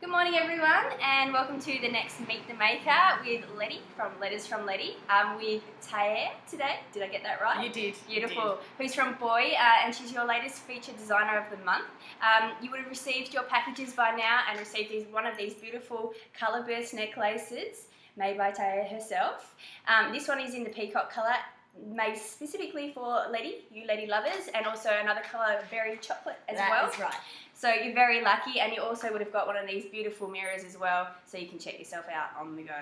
Good morning everyone and welcome to the next Meet the Maker with Letty from Letters from Letty. I'm with Taya today. Did I get that right? You did. Beautiful. You did. Who's from Bëuy and she's your latest featured designer of the month. You would have received your packages by now and received one of these beautiful colour burst necklaces made by Taya herself. This one is in the peacock colour, made specifically for Letty, you Letty lovers, and also another colour, berry chocolate as well. That is right. So you're very lucky, and you also would have got one of these beautiful mirrors as well, so you can check yourself out on the go.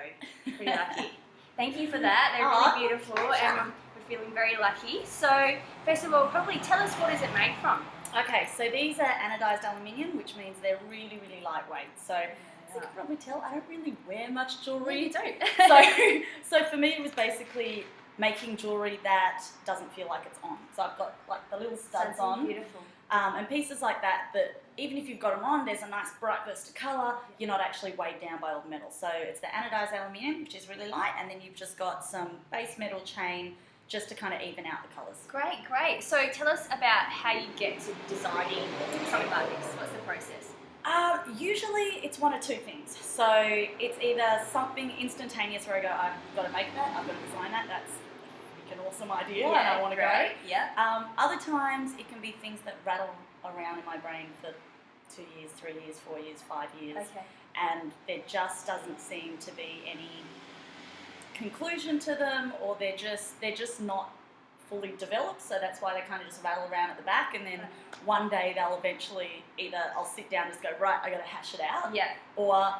Pretty lucky. Thank you for that. They're really beautiful, and we're feeling very lucky. So first of all, probably tell us, what is it made from? Okay, so these are anodized aluminium, which means they're really, really lightweight. So as you can probably tell, I don't really wear much jewellery. No, you don't. So for me, it was basically making jewellery that doesn't feel like it's on. So I've got like the little studs on. Beautiful. And pieces like that even if you've got them on, there's a nice bright burst of colour, you're not actually weighed down by all the metal. So it's the anodized aluminium, which is really light, and then you've just got some base metal chain just to kind of even out the colours. Great, great. So tell us about how you get to designing something like this. What's the process? Usually it's one of two things. So it's either something instantaneous where I go, I've got to make that, I've got to design that, that's an awesome idea and I want to go. Yeah. Other times it can be things that rattle around in my brain for 2 years, 3 years, 4 years, 5 years. Okay. And there just doesn't seem to be any conclusion to them, or they're just not fully developed, so that's why they kind of just rattle around at the back, and then one day they'll eventually either I'll sit down and just go, right, I got to hash it out. Yeah. Or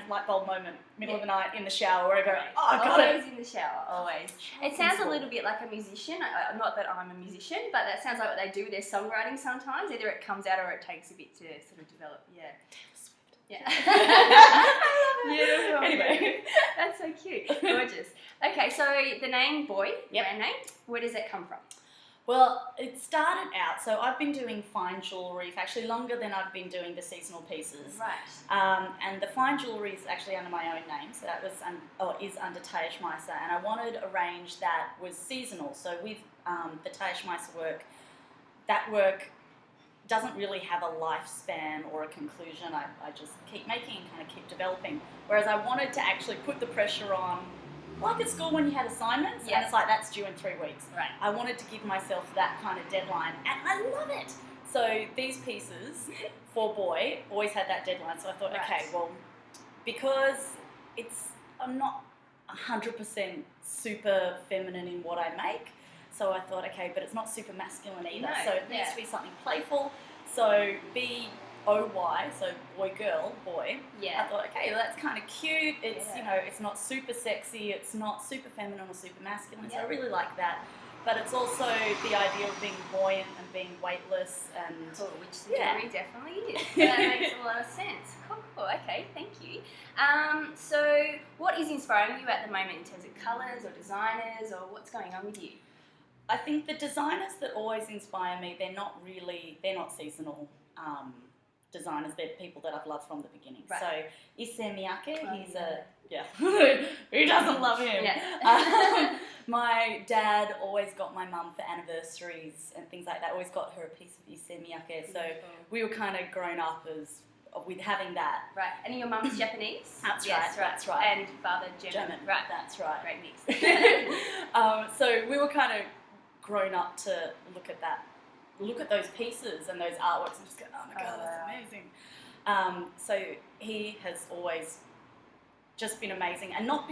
light bulb moment, middle of the night in the shower where I go, oh, I got Always it. in the shower, always. It sounds a little bit like a musician. Not that I'm a musician, but that sounds like what they do with their songwriting sometimes. Either it comes out or it takes a bit to sort of develop. Yeah. Yeah. Beautiful. Anyway. That's so cute. Gorgeous. Okay, so the name Bëuy, Yep. brand name, where does it come from? Well, it started out, so I've been doing fine jewellery for actually longer than I've been doing the seasonal pieces. Right. And the fine jewellery is actually under my own name, so that was is under Taya Schmeisser, and I wanted a range that was seasonal. So with the Taya Schmeisser work, that work doesn't really have a lifespan or a conclusion. I just keep making and kind of keep developing. Whereas I wanted to actually put the pressure on, like at school when you had assignments, and it's like, that's due in 3 weeks. Right. I wanted to give myself that kind of deadline, and I love it. So these pieces for Bëuy always had that deadline. So I thought, okay, well, because I'm not 100% super feminine in what I make, so I thought, okay, but it's not super masculine either. No, so it needs to be something playful. So B-O-Y, so boy, girl, boy. Yeah. I thought, okay, well, that's kind of cute. It's, it's not super sexy. It's not super feminine or super masculine. So I really like that. But it's also the idea of being buoyant and being weightless and... Cool, which the jewellery definitely is. That makes a lot of sense. Cool. Okay, thank you. So what is inspiring you at the moment in terms of colours or designers, or what's going on with you? I think the designers that always inspire me, they're not seasonal designers. They're people that I've loved from the beginning. Right. So Issei Miyake, he's who doesn't love him? Yeah. My dad always got my mum for anniversaries and things like that. Always got her a piece of Issei Miyake. So we were kind of grown up with having that. Right. And your mum's Japanese? That's yes, right. That's right. And father German. Right. That's right. Great mix. So we were kind of grown up to look at those pieces and those artworks and just go, oh my God, that's amazing. So he has always just been amazing, and not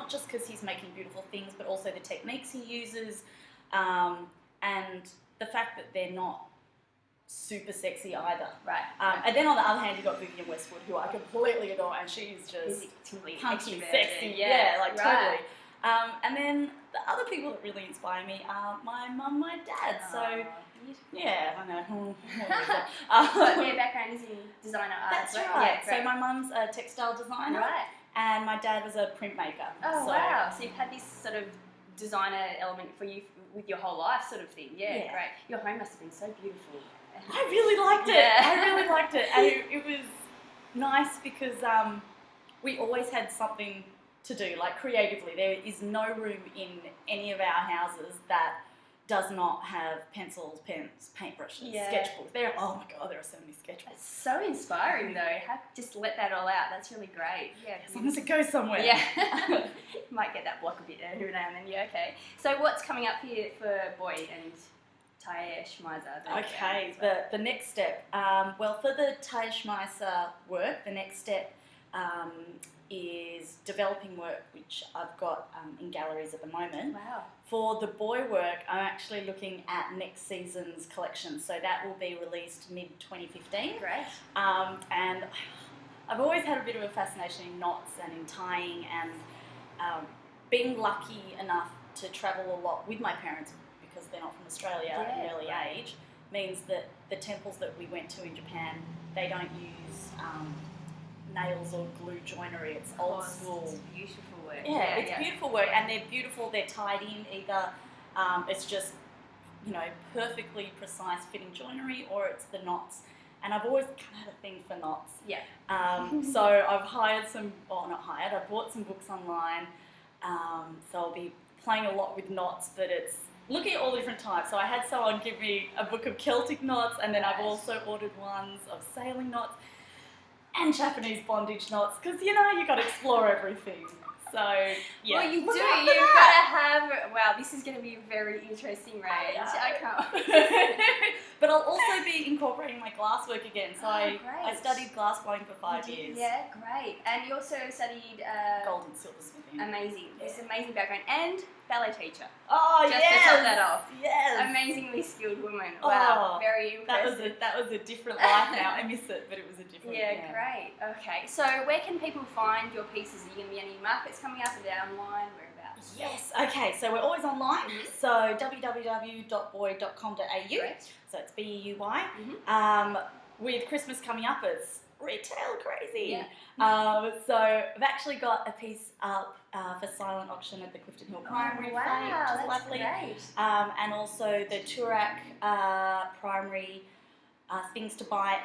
just because he's making beautiful things, but also the techniques he uses, and the fact that they're not super sexy either. Right. And then on the other hand, you've got Vivienne Westwood, who I completely adore, and she's just punky, sexy, totally. And then the other people that really inspire me are my mum, my dad. So, I know. But their background is in designer art. That's right. So my mum's a textile designer, and my dad was a printmaker. Oh, wow. So you've had this sort of designer element for you with your whole life sort of thing. Yeah, great. Your home must have been so beautiful. I really liked it. I really liked it. And it was nice because we always had something to do, like creatively. There is no room in any of our houses that does not have pencils, pens, paintbrushes, Yeah. sketchbooks. Oh my God, there are so many sketchbooks. That's so inspiring though. Just let that all out. That's really great. Yeah. As long as it goes somewhere. Yeah. Might get that block a bit every now and then. Yeah, okay. So what's coming up here for Bëuy and Schmeiser? Okay, the next step. Well, for the Schmeiser work, the next step is developing work, which I've got in galleries at the moment. Wow. For the Bëuy work, I'm actually looking at next season's collection, so that will be released mid-2015. Great. And I've always had a bit of a fascination in knots and in tying, and being lucky enough to travel a lot with my parents because they're not from Australia at an early age, means that the temples that we went to in Japan, they don't use nails or glue joinery. It's old school. It's beautiful work. Yeah, it's beautiful work, and they're beautiful. They're tied in either. It's just, you know, perfectly precise fitting joinery, or it's the knots. And I've always kind of had a thing for knots. Yeah. So I've hired some, or not hired, I've bought some books online. So I'll be playing a lot with knots, but it's looking at all the different types. So I had someone give me a book of Celtic knots, and then I've also ordered ones of sailing knots and Japanese bondage knots, because, you know, you've got to explore everything. So, yeah. Well, you Look do. out You've for got that. to have. Wow, this is going to be a very interesting range. I can't. But I'll also be incorporating my glasswork again. So I great. studied glass blowing for 5 years. Yeah, great. And you also studied Gold and silversmithing. amazing. This amazing background and ballet teacher. Oh, Just yes. to top that off. Yes. Amazingly skilled woman. Wow, very impressive. That was a different life now. I miss it, but it was a different. Yeah, great. Okay, so where can people find your pieces? Are you going to be any markets coming up? Are they online? Whereabouts? Yes. Okay. So we're always online. Mhm. So www.bëuy.com.au. Great. So it's BEUY. Mhm. With Christmas coming up, it's retail crazy. Yeah. So I've actually got a piece up for silent auction at the Clifton Hill Primary, wow, which is that's lovely. great. And also the Turak Primary Things to Buy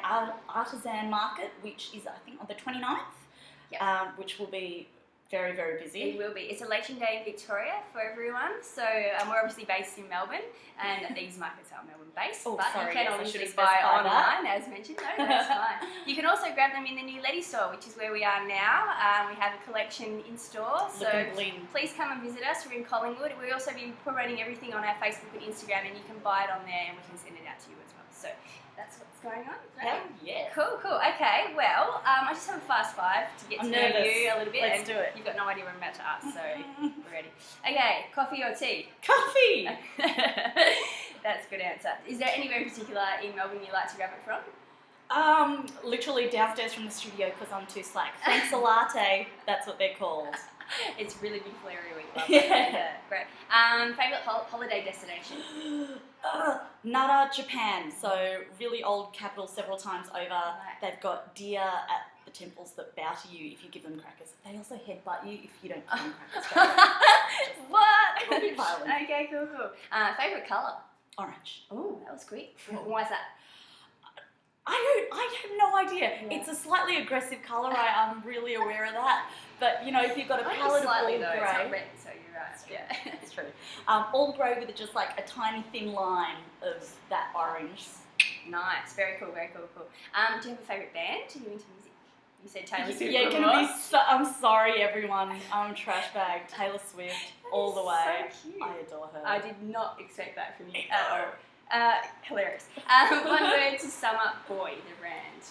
Artisan Market, which is, I think, on the 29th, which will be very, very busy. It will be. It's a election day in Victoria for everyone. So we're obviously based in Melbourne, and these markets are Melbourne based. Oh, but sorry, you can yes, I obviously should have buy specified online, that. as mentioned. No, that's fine. You can also grab them in the new Letty store, which is where we are now. We have a collection in store. So Looking bling. please come and visit us. We're in Collingwood. We'll also be promoting everything on our Facebook and Instagram, and you can buy it on there, and we can send it out to you as well. So that's what's going on. Great. Hell yeah. Cool. Okay, well, I just have a fast five to get I'm to know nervous. you a little bit. Let's and do it. You've got no idea what I'm about to ask, so we're ready. Okay, coffee or tea? Coffee! That's a good answer. Is there anywhere in particular in Melbourne you like to grab it from? Literally downstairs from the studio because I'm too slack. Thanks a latte, that's what they're called. It's really big flary week. Yeah. Great. Favourite holiday destination? Nara, Japan. So really old capital several times over. Right. They've got deer at the temples that bow to you if you give them crackers. They also headbutt you if you don't give them crackers. What? It'll be violent. Okay, cool. Favourite colour? Orange. Oh, that was quick. Why is that? I have no idea. Yeah. It's a slightly aggressive colour. I'm really aware of that. But you know, if you've got a palette of all slightly though, it's not grey, red, so you're right. Yeah. it's true. All grey with just like a tiny thin line of that orange. Nice, very cool. Do you have a favourite band? Are you into music? You said Taylor Swift. Yeah, gonna be. I'm sorry, everyone. I'm trash bag. Taylor Swift all the way. So cute. I adore her. I did not expect that from you at all. Hilarious. One word to sum up Bëuy, the brand.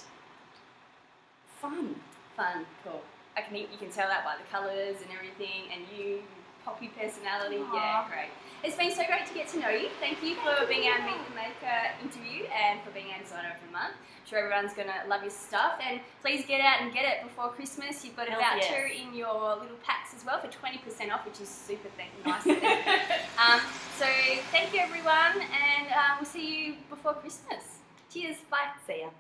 Fun. Fun, cool. I think you can tell that by the colours and everything, and you, poppy personality. Aww. Yeah, great. It's been so great to get to know you. Thank you for being our Meet the Maker interview and for being our designer of the month. I'm sure everyone's going to love your stuff, and please get out and get it before Christmas. You've got a Hells voucher yes. in your little packs as well for 20% off, which is super nice. So thank you everyone, and we'll see you before Christmas. Cheers, bye. See ya.